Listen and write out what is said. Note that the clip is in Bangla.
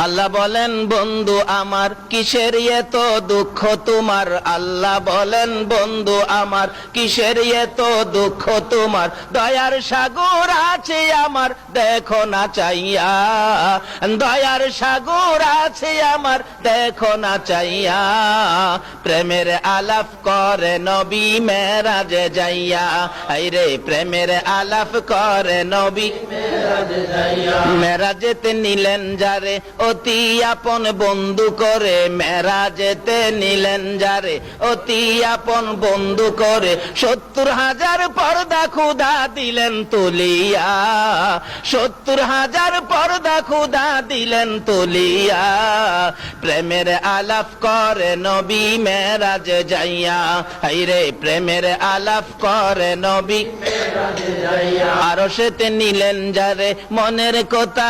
আল্লাহ বলেন বন্ধু আমার কিসের এত দুঃখ তোমার। আল্লাহ বলেন বন্ধু আমার কিসের এত দুঃখ তোমার। দয়ার সাগর আছে আমার দেখো না চাইয়া, দয়ার সাগর আছে আমার দেখো না চাইয়া। প্রেমের আলাপ করে নবী মেরাজে যাইয়া, আইরে প্রেমের আলাপ করে নবী মেরাজে যাইয়া। মেরাজেতে নিলেন যারে অতি আপন বন্ধু করে, মেরাজেতে নিলেন যারে অতি আপন বন্ধু করে। ৭০,০০০ পর্দা খুদা দিলেন তুলিয়া, ৭০,০০০ পর্দা খুদা দিলেন তুলিয়া। প্রেমের আলাপ করে নবী মেরাজে যাইয়া, হাইরে প্রেমের আলাপ করে নবী মেরাজে যাইয়া। আরশেতে নিলেন যারে মনের কথা